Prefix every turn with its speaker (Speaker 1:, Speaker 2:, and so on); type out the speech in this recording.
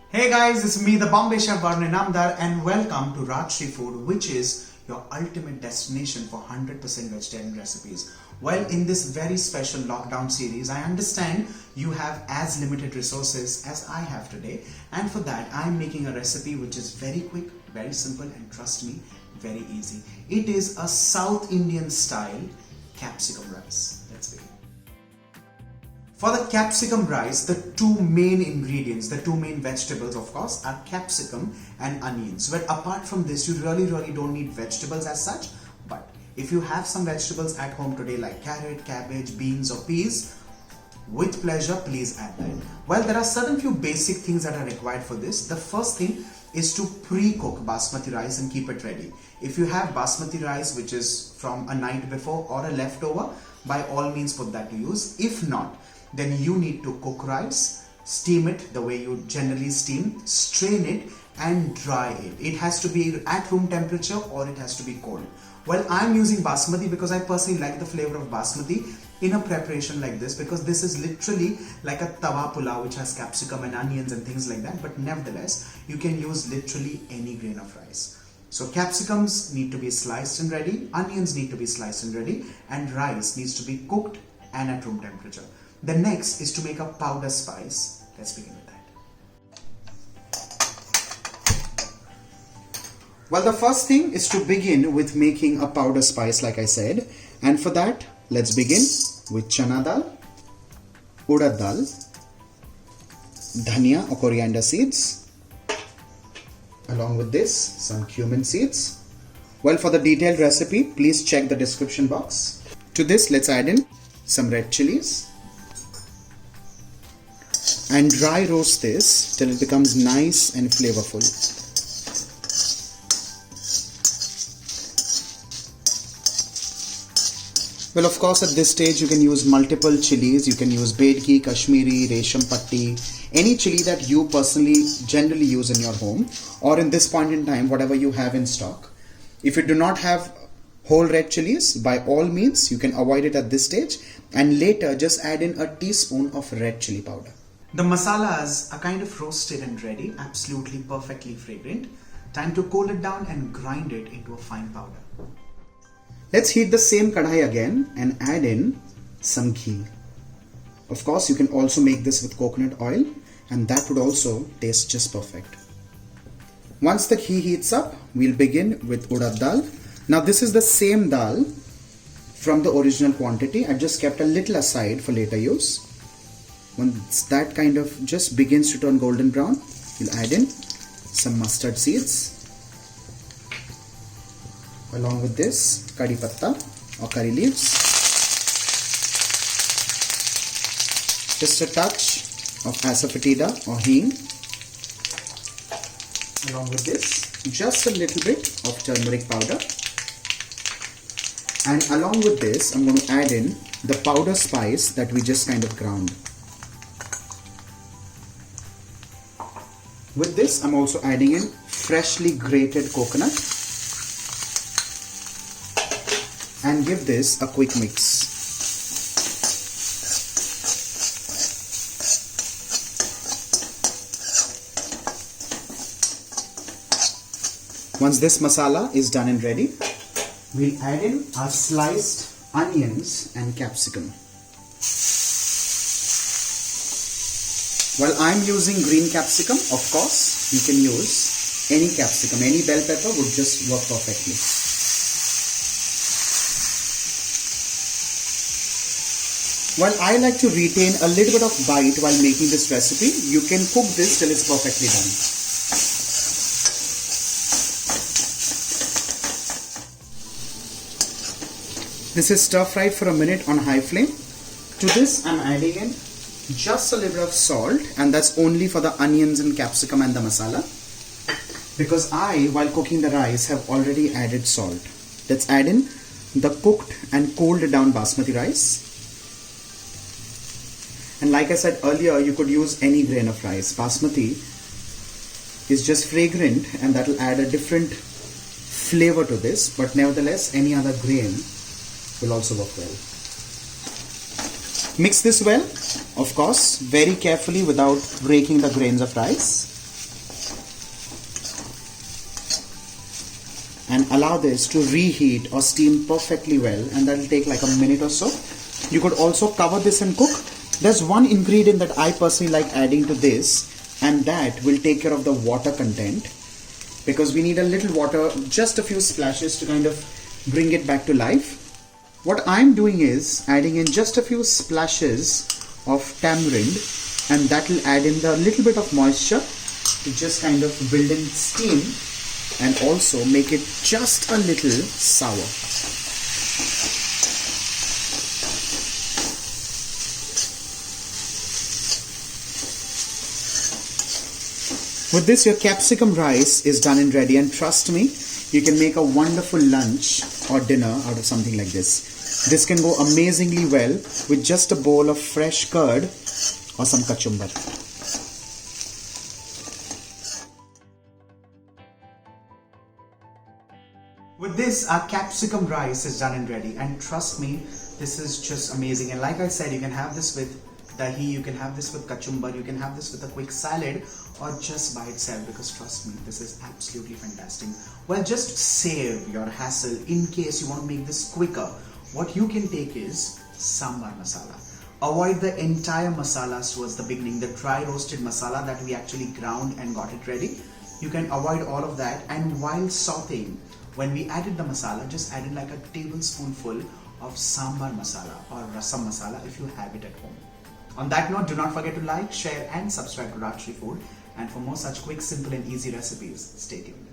Speaker 1: Hey guys, it's me, the Bombay chef Varun Inamdar, and welcome to Rajshri Food, which is your ultimate destination for 100% vegetarian recipes. Well, in this very special lockdown series, I understand you have as limited resources as I have today, and for that, I'm making a recipe which is very quick, very simple, and trust me, very easy. It is a South Indian style capsicum rice. Let's begin. For the capsicum rice, the two main ingredients, the two main vegetables of course, are capsicum and onions. But apart from this, you really don't need vegetables as such. But if you have some vegetables at home today like carrot, cabbage, beans or peas, with pleasure, please add that. Well, there are certain few basic things that are required for this. The first thing is to pre-cook basmati rice and keep it ready. If you have basmati rice which is from a night before or a leftover, by all means put that to use. If not, then you need to cook rice, steam it the way you generally steam, strain it and dry it. It has to be at room temperature or it has to be cold. Well, I'm using basmati because I personally like the flavor of basmati in a preparation like this, because this is literally like a Tawa Pulao which has capsicum and onions and things like that, but nevertheless you can use literally any grain of rice. So capsicums need to be sliced and ready, onions need to be sliced and ready, and rice needs to be cooked and at room temperature. The next is to make a powder spice. Let's begin with that. Well, the first thing is to begin with making a powder spice like I said, and for that let's begin with chana dal, urad dal, dhania or coriander seeds, along with this some cumin seeds. Well, for the detailed recipe please check the description box. To this let's add in some red chilies and dry roast this till it becomes nice and flavorful. Well, of course at this stage you can use multiple chilies. You can use GHEE, Kashmiri, Resham Patti, any chili that you personally generally use in your home, or in this point in time whatever you have in stock. If you do not have whole red chilies, by all means you can avoid it at this stage and later just add in a teaspoon of red chili powder. The masalas are kind of roasted and ready, absolutely perfectly fragrant. Time to cool it down and grind it into a fine powder. Let's heat the same kadhai again and add in some ghee. Of course, you can also make this with coconut oil and that would also taste just perfect. Once the ghee heats up, we'll begin with urad dal. Now this is the same dal from the original quantity. I've just kept a little aside for later use. Once that kind of just begins to turn golden brown, you'll add in some mustard seeds. Along with this, curry patta or curry leaves. Just a touch of ASAFOETIDA or hing. Along with this, just a little bit of turmeric powder. And along with this, I'm going to add in the powder spice that we just kind of ground. With this, I'm also adding in freshly grated coconut and give this a quick mix. Once this masala is done and ready, we'll add in our sliced onions and capsicum. Well, I'm using green capsicum. Of course, you can use any capsicum. Any bell pepper would just work perfectly. Well, I like to retain a little bit of bite while making this recipe. You can cook this till it's perfectly done. This is stir fried for a minute on high flame. To this, I'm adding in just a little bit of salt, and that's only for the onions and capsicum and the masala, because I, while cooking the rice, have already added salt. Let's add in the cooked and cooled down basmati rice. And like I said earlier, you could use any grain of rice. Basmati is just fragrant and that will add a different flavor to this, but nevertheless any other grain will also work well. Mix this well, of course, very carefully without breaking the grains of rice. and allow this to reheat or steam perfectly well, and that will take like a minute or so. You could also cover this and cook. There's one ingredient that I personally like adding to this, and that will take care of the water content, because we need a little water, just a few splashes to kind of bring it back to life. What I'm doing is adding in just a few splashes of tamarind, and that will add in the little bit of moisture to just kind of build in steam and also make it just a little sour. With this, your capsicum rice is done and ready, and trust me, you can make a wonderful lunch or dinner out of something like this. This can go amazingly well with just a bowl of fresh curd or some kachumbar. With this, our capsicum rice is done and ready, and trust me, this is just amazing. And like I said, you can have this with dahi, you can have this with kachumbar, you can have this with a quick salad, or just by itself, because trust me, this is absolutely fantastic. Well, just save your hassle in case you want to make this quicker. What you can take is sambar masala. Avoid the entire masalas towards the beginning, the dry roasted masala that we actually ground and got it ready. You can avoid all of that, and while sauteing, when we added the masala, just added like a tablespoonful of sambar masala or rasam masala if you have it at home. On that note, do not forget to like, share and subscribe to Rajshri Food. And for more such quick, simple and easy recipes, stay tuned.